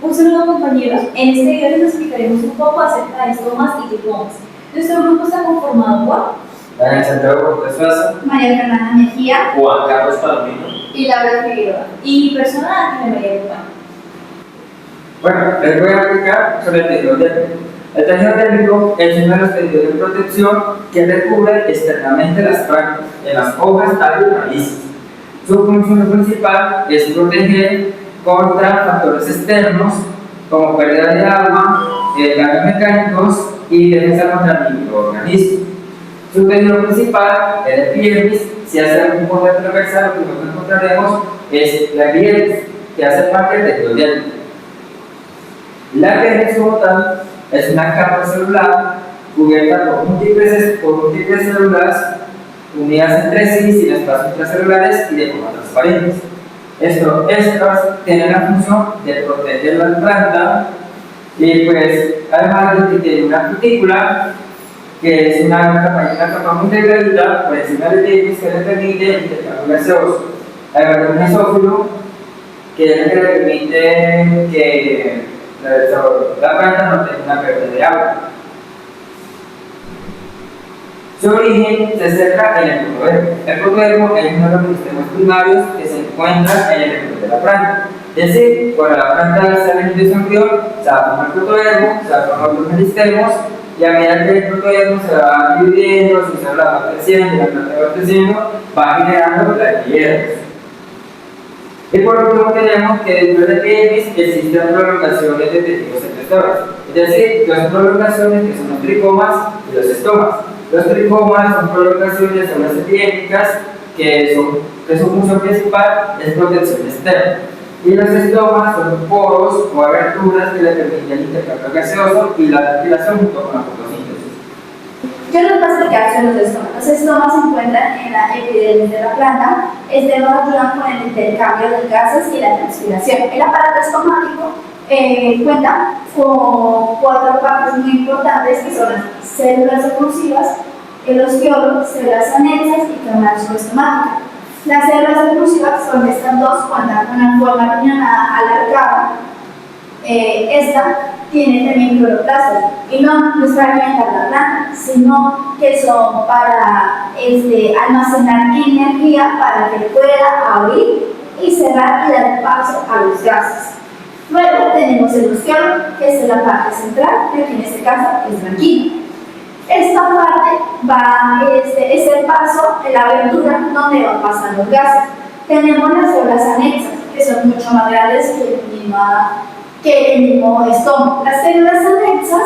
Un saludo compañeros, en este video les explicaremos un poco acerca de estomas y tricomas. Nuestro grupo está conformado por Daniel Santiago Cortés Suazo, María Fernanda Mejía Juan Carlos Palomino y Laura Figueroa. y persona Ángela María Lupán. Bueno, les voy a explicar sobre el tejido térmico. El tejido térmico es uno de los tejidos de protección que recubre externamente las plantas, en las hojas, tallos y raíces. Su función principal es proteger contra factores externos como pérdida de agua, daños mecánicos y defensa contra microorganismos. Su tejido principal, el epidermis, si hace algún corte transversal, lo que encontraremos es la epidermis, que hace parte del tejido térmico. La epidermis como tal es una capa celular cubierta por múltiples células unidas entre sí sin espacios intracelulares y de forma transparente. Estas tienen la función de proteger la planta y pues además de que tiene una cutícula que es una capa muy delgadita por encima del epidermis que le permite el intercambio gaseoso. Además de un mesófilo que le permite que la planta no tenga una pérdida de agua. Su origen se centra en el protodermo. El protodermo es uno de los sistemas primarios que se encuentra en el interior de la planta. Es decir, cuando la planta sale de su embrión, se va a formar el protodermo, se va a formar otros meristemas, y a medida que el protodermo se va dividiendo, su célula va creciendo y la planta va creciendo, va generando la epidermis. Y por último tenemos que dentro del epidermis existen prolongaciones de tejidos secretores, es decir, dos prolongaciones que son los tricomas y los estomas. Los tricomas son prolongaciones de células epidérmicas que su función principal es protección externa. Y los estomas son poros o aberturas que le permiten el intercambio gaseoso y la ventilación junto con la fotosíntesis. Yo les voy a explicar sobre los estomas. Los estomas se encuentran en la epidermis de la planta. Nos ayudan con el intercambio de gases y la transpiración. El aparato estomático cuenta con cuatro partes muy importantes que son las células oclusivas, el ostiolo, células anexas y cámara subestomática. Las células oclusivas son estas dos, cuentan con una forma riñonada alargada. Esta tiene también cloroplastos y no es para alimentar la planta, sino que son para almacenar energía para que pueda abrir y cerrar y dar paso a los gases. Luego tenemos el ostiolo, que es la parte central, que en este caso es blanquina. Esta parte es el paso, la abertura donde van pasando los gases. Tenemos las células anexas, que son mucho más grandes que el mismo estómago. Las células anexas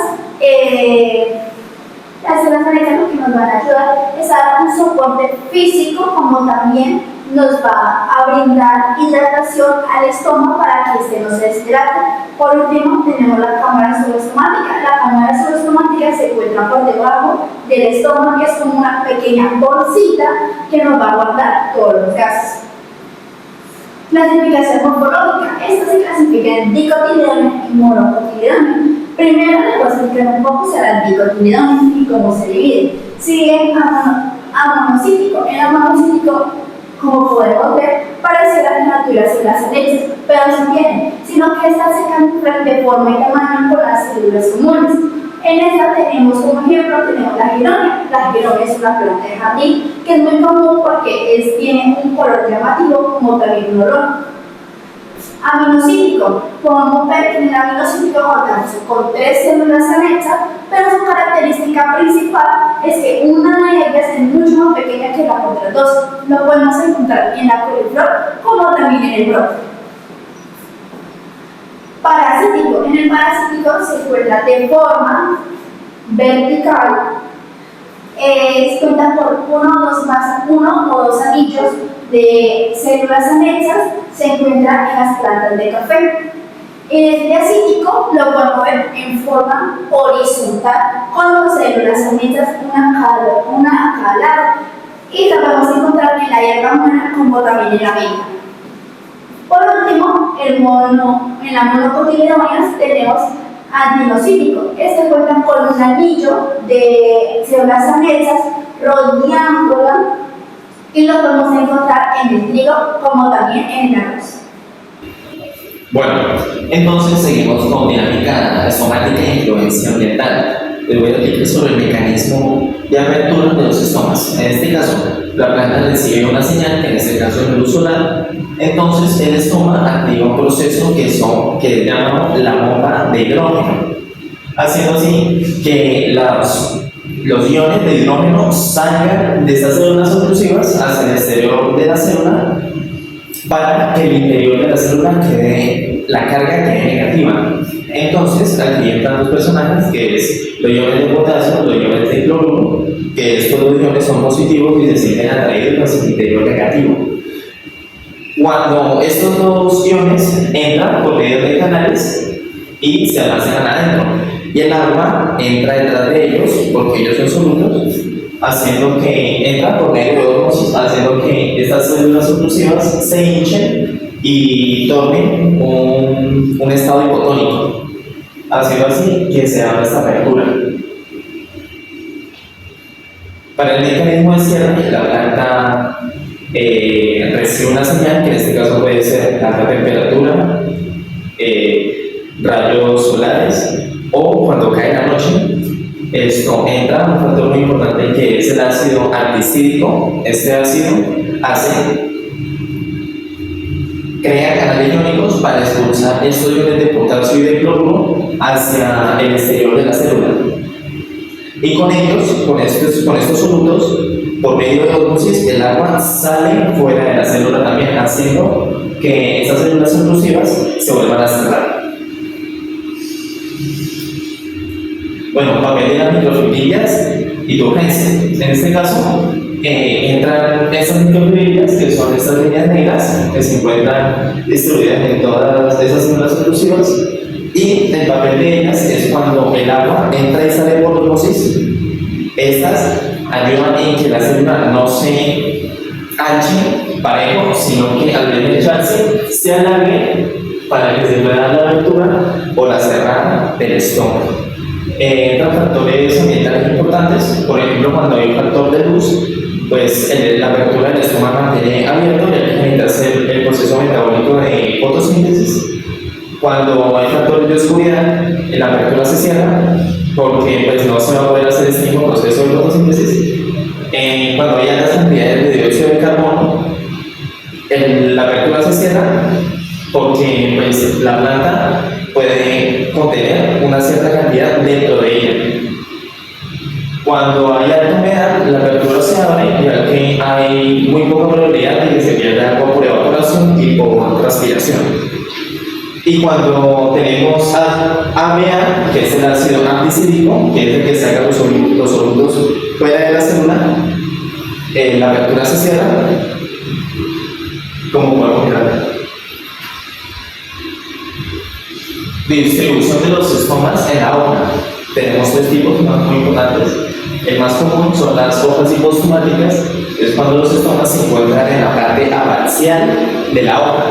lo que nos van a ayudar es a dar un soporte físico, como también nos va a brindar hidratación al estómago para que este no se deshidrate. Por último, tenemos la cámara subestomática. La cámara subestomática se encuentra por debajo del estómago, que es como una pequeña bolsita que nos va a guardar todos los gases. Clasificación morfológica. Esta se clasifica en dicotiledónea y monocotiledónea. Primero les voy a explicar un poco sobre el dicotiledónea y cómo se divide. Sigue a monocítico. En el monocítico, como podemos ver, pareciera que no tuviera células anexas, pero sí tienen, sino que estas se camuflan de forma y tamaño con las células comunes. En esta tenemos como ejemplo, tenemos la gironia. La gironia es una planta de jardín que es muy común porque tiene un color llamativo como también un olor. Aminocítico. Podemos ver que en el aminocítico contamos con tres células anexas, pero su característica principal es que una de ellas es mucho más pequeña que las otras dos. Lo podemos encontrar en la coliflor como también en el brócoli. Parasítico. En el parasítico se encuentra de forma vertical. Cuenta por uno o dos anillos de células anexas, se encuentra en las plantas de café. El diacítico lo podemos ver en forma horizontal, con dos células anexas, una a cada lado, y lo podemos encontrar en la hierba humana como también en la viña. Por último, en la monocotiledóneas tenemos antinocítico. Este cuenta con un anillo de células anexas rodeándola y lo podemos encontrar en el trigo como también en el arroz. Bueno, entonces seguimos con dinámica estomática e influencia ambiental. Les voy a explicar sobre el mecanismo de apertura de los estomas. En este caso, la planta recibe una señal, que en este caso es luz solar. Entonces, el estoma activa un proceso que llamamos la bomba de hidrógeno, haciendo así que los iones de hidrógeno salgan de estas células oclusivas hacia el exterior de la célula para que el interior de la célula la carga quede negativa. Entonces, aquí entran dos personajes, que es los iones de potasio, los iones de cloruro, que estos dos iones son positivos y se sienten atraídos hacia el interior negativo. Cuando estos dos iones entran por medio de canales y se almacenan adentro, y el agua entra detrás de ellos, porque ellos son solutos, haciendo que entra por medio de osmosis, haciendo que estas células oclusivas se hinchen y tomen un estado hipotónico, haciendo así que se abra esta apertura. Para el mecanismo de cierre, la planta recibe una señal, que en este caso puede ser alta temperatura, rayos solares, o cuando cae la noche. Esto entra un factor muy importante, que es el ácido antihistídico. Este ácido crea canales iónicos para expulsar estos iones de potasio y de cloruro hacia el exterior de la célula. Y con ellos, con estos solutos, por medio de osmosis, el agua sale fuera de la célula también, haciendo que esas células oclusivas se vuelvan a cerrar. Bueno, papel de las microfibrillas y turgencia. En este caso, entran estas microfibrillas, que son estas líneas negras que se encuentran distribuidas en todas esas células oclusivas, y el papel de ellas es cuando el agua entra y sale por osmosis. Estas ayudan en que la célula no se anche parejo, sino que al echarse se alargue para que se pueda dar la abertura o la cerrada del estómago. Entran factores ambientales importantes, por ejemplo, cuando hay un factor de luz, pues la apertura del estómago mantiene abierto, ya que necesita hacer el proceso metabólico de fotosíntesis. Cuando hay factores de oscuridad, la apertura se cierra, porque pues no se va a poder hacer este mismo proceso de fotosíntesis. Cuando hay altas cantidades de dióxido de carbono, la apertura se cierra, porque pues la planta puede contener una cierta cantidad dentro de ella. Cuando hay alta humedad, la apertura se abre, ya que hay muy poca probabilidad de que se pierda agua por evaporación y por transpiración. Y cuando tenemos ABA, que es el ácido antihistídico, que es el que saca los solutos fuera de la célula, la apertura se cierra, como podemos mirar. Distribución de los estomas en la hoja. Tenemos tres tipos muy importantes. El más común son las hojas hipostomáticas, es cuando los estomas se encuentran en la parte abaxial de la hoja.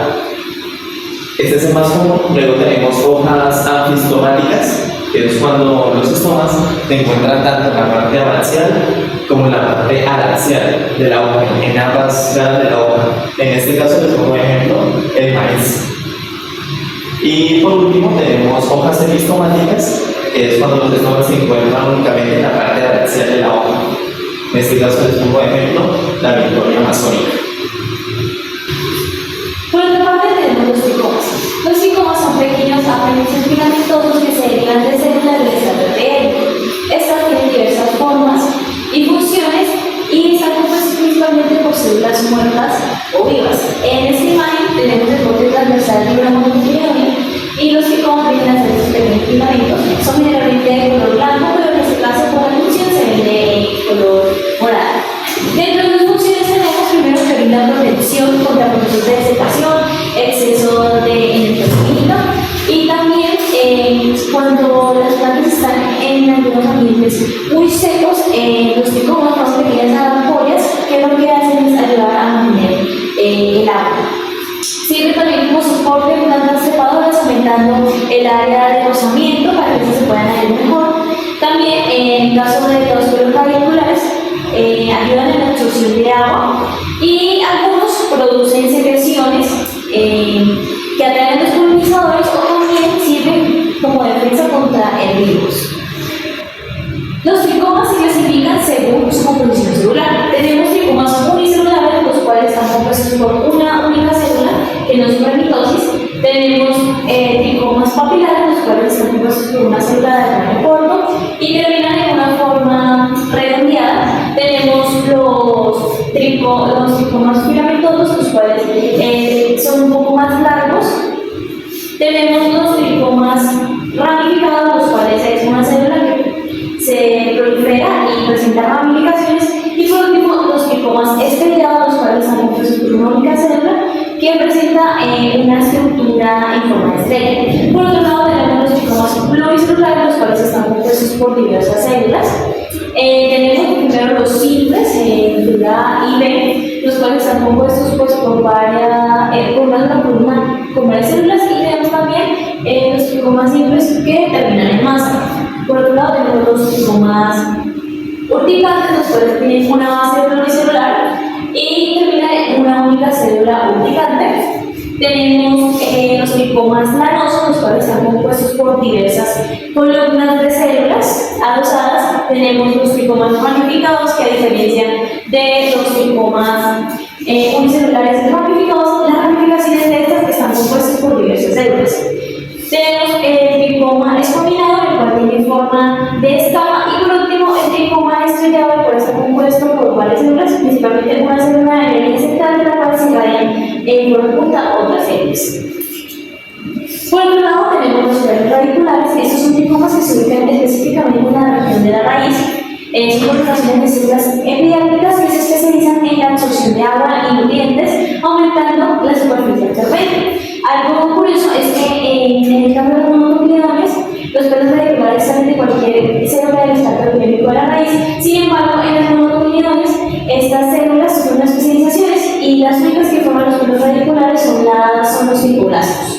Este es el más común. Luego tenemos hojas anfistomáticas, que es cuando los estomas se encuentran tanto en la parte abaxial como en la parte alaxial de la hoja, en ambas lados de la hoja. En este caso les pongo ejemplo el maíz. Y por último tenemos hojas epistomáticas, que es cuando los estomas se encuentran únicamente en la parte axial de la hoja. En este caso les pongo ejemplo la victoria amazónica. Por otra parte tenemos los tricomas. Los tricomas son pequeños apéndices filamentosos que se derivan de células del extraterrestre. Estas tienen diversas formas y funciones y están compuestas principalmente por células muertas o vivas. En esta imagen tenemos el corte transversal de una mononucleonia y los tricomas vienen a ser estos pequeños filamentos. Son generalmente de color blanco, pero en este caso por la función se ven de color morado. Dentro de las funciones tenemos primero que brinda protección contra procesos de desecación, exceso de energía química, y también cuando las plantas están en algunos ambientes muy secos, los tricomas más pequeñas ampollas que lo que hacen es ayudar a mantener el agua. Sirve también como soporte de plantas trepadoras, aumentando el área de rozamiento para que se puedan adherir mejor. También en caso de los suelos radiculares, ayudan en la absorción de agua, y algunos producen secreciones que atraen a los polinizadores tricomas papilares, los cuales están compuestos por una célula de tamaño corto y terminan en una forma redondeada. Tenemos los tricomas filamentosos, los cuales son un poco más largos. Tenemos los tricomas ramificados, los cuales es una célula que se prolifera y presenta ramificaciones. Y por último, los tricomas estrellados, los cuales están compuestos por una única célula que presenta una estructura en forma de estrella. Por otro lado, tenemos los tricomas pluricelulares, los cuales están compuestos por diversas células. Tenemos primero los simples, fila A y B, los cuales están compuestos pues, por varias células, y tenemos también los tricomas simples que terminan en masa. Por otro lado, tenemos los tricomas urticantes, los cuales tienen una base pluricelular y terminan en una única célula urticante. Tenemos los tricomas lanosos, los cuales están compuestos por diversas columnas de células adosadas. Tenemos los tricomas ramificados, que a diferencia de los tricomas unicelulares ramificados, las ramificaciones de estas están compuestas por diversas células. Tenemos el tricoma escombinado, el cual tiene forma de escama, y por último el tricoma estrellado, el cual está compuesto por varias células, principalmente una célula de la línea central, de la cual se irradian en forma de punta otras células. Por otro lado tenemos los pelos radiculares. Estos son tricomas que se ubican específicamente en la región de la raíz. Son colocaciones de células epidermicas que se especializan en la absorción de agua y nutrientes, aumentando la superficie absorbente. Algo curioso es que en el caso de los monocotiledóneos, los pelos radiculares salen de cualquier célula del estrato epidérmico de la raíz. Sin embargo, en los monocotiledóneos, estas células sufren unas especializaciones y las únicas que forman los pelos radiculares son los fibroblastos.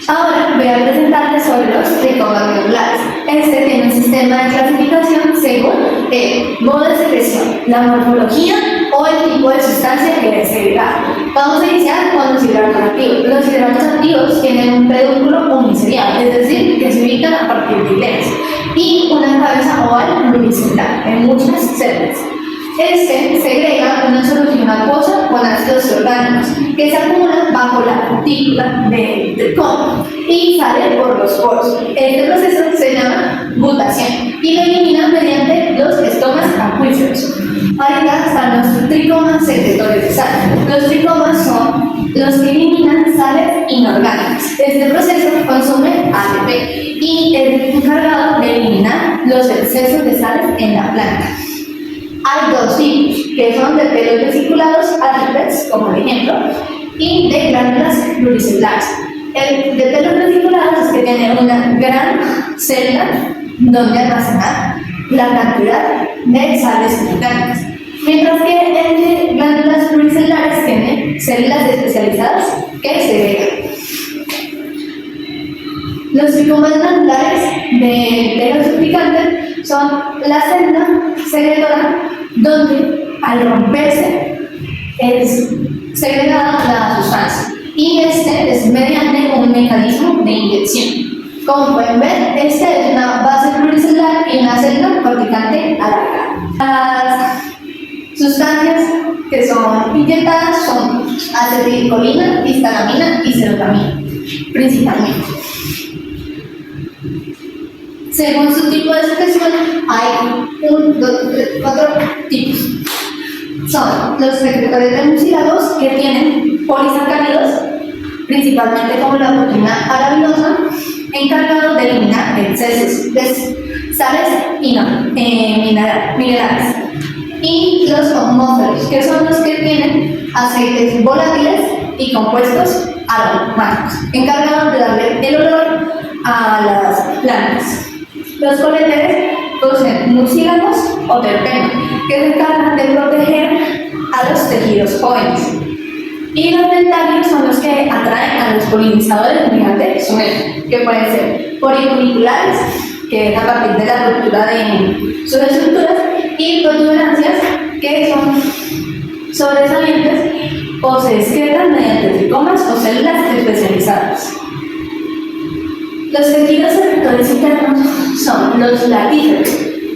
Ahora voy a presentarles sobre los tricomas glandulares. Este tiene un sistema de clasificación según el modo de secreción, la morfología o el tipo de sustancia que es segregada. Vamos a iniciar con los hidratos activos. Los hidratos activos tienen un pedúnculo uniciliar, es decir, que se ubican a partir de hileras, y una cabeza oval pluricelular en muchas células. Este segrega una solución acuosa con ácidos orgánicos que se acumulan bajo la cutícula del tricoma y sale por los poros. Este proceso se llama butación y lo eliminan mediante los estomas acuíferos. Ahorita están los tricomas secretores de sal. Los tricomas son los que eliminan sales inorgánicas. Este proceso consume ATP y es encargado de eliminar los excesos de sales en la planta. Hay dos tipos, que son de pelos vesiculados, atriplex, como el ejemplo, y de glándulas pluricelulares. El de pelos vesiculados es que tiene una gran célula donde almacenar la cantidad de sales inorgánicas, mientras que el de glándulas pluricelulares tiene células especializadas que segregan. Los tricomas glandulares de pelos urticantes son la célula segredora donde al romperse es segregada la sustancia, y este es mediante un mecanismo de inyección. Como pueden ver, esta es una base pluricelular y una célula corticante alargada. Las sustancias que son inyectadas son acetilcolina, histalamina y serotonina, principalmente. Según su tipo de secreción, hay 1, 2, 3, 4 tipos. Son los secretores de mucílagos, que tienen polisacáridos, principalmente como la proteína arabinosa, encargados de eliminar excesos de sales y minerales. Y los homóferos, que son los que tienen aceites volátiles y compuestos aromáticos, encargados de darle el olor a las plantas. Los coleteres poseen mucílagos o terpenos, que se encargan de proteger a los tejidos jóvenes. Y los dentarios son los que atraen a los polinizadores mediante su método, que pueden ser policuliculares, que es a partir de la ruptura de sus estructuras, y protuberancias, que son sobresalientes o se excretan mediante tricomas o células especializadas. Los tejidos secretores internos son los latíferos,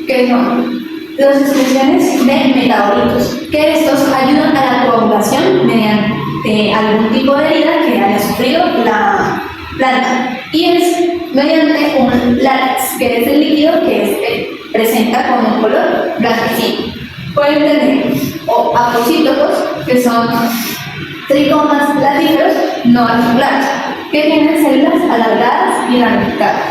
que son las excreciones de metabolitos, que estos ayudan a la coagulación mediante algún tipo de herida que haya sufrido la planta. y es mediante un látex, que es el líquido que presenta con un color blanquecino. Pueden tener o apocítopos, que son tricomas platíferos no articulados, que tienen células alargadas y ramificadas.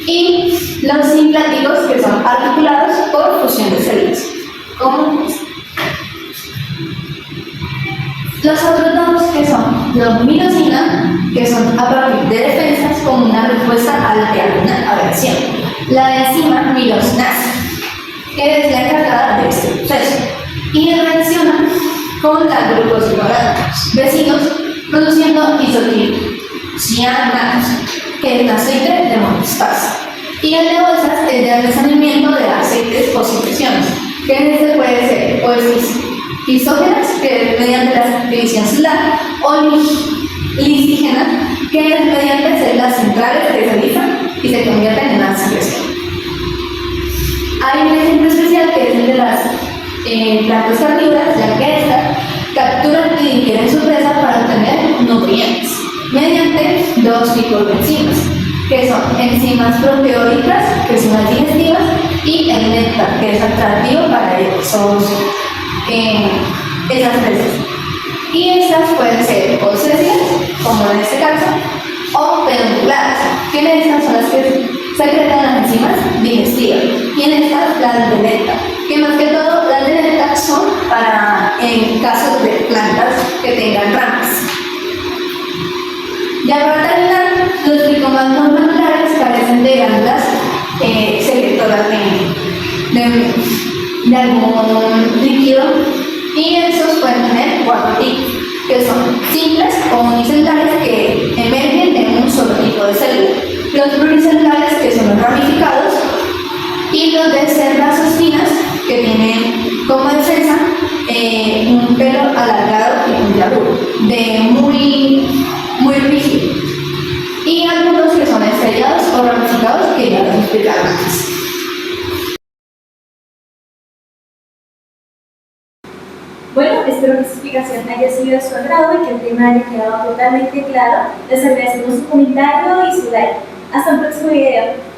Y los simpláticos, que son articulados por fusión de células, como este. Los otros dos, que son los milosina, que son a partir de defensas como una respuesta a alguna agresión. La enzima milosinasa, que es la encargada de este proceso, y reacciona con la glucosilolatos vecinos, produciendo isocianatos, que es aceite de monostasa. Y el de bolsas es de almacenamiento de aceites o secreciones, que en este puede ser o lisógenas, que es mediante la división celular, o lisígenas, que es mediante células centrales que se lisan y se convierten en una secreción. Hay un ejemplo especial que es el de las plantas carnívoras, ya que estas capturan y digieren su presa para obtener nutrientes mediante dos tipos de enzimas, que son enzimas proteóricas, que son las digestivas, y el néctar, que es atractivo para esas presas. Y estas pueden ser o sésicas, como en este caso, o pedunculadas, que en estas son las que secretan las enzimas digestivas, y en estas las de néctar, que más que todo las de néctar son para en casos de plantas que tengan ramas. Ya para terminar, los tricomas no glandulares carecen de glándulas secretoras de algún líquido, y estos pueden tener cuatro tipos, que son simples o unicelulares, que emergen de un solo tipo de célula, los pluricelulares, que son los ramificados, y los de células espinas, que tienen como defensa un pelo alargado y puntiagudo, muy rígido, y algunos que son estrellados o ramificados, que ya los explicaron antes. Bueno, espero que esta explicación haya sido de su agrado y que el tema haya quedado totalmente claro. Les agradecemos su comentario y su like. Hasta un próximo video.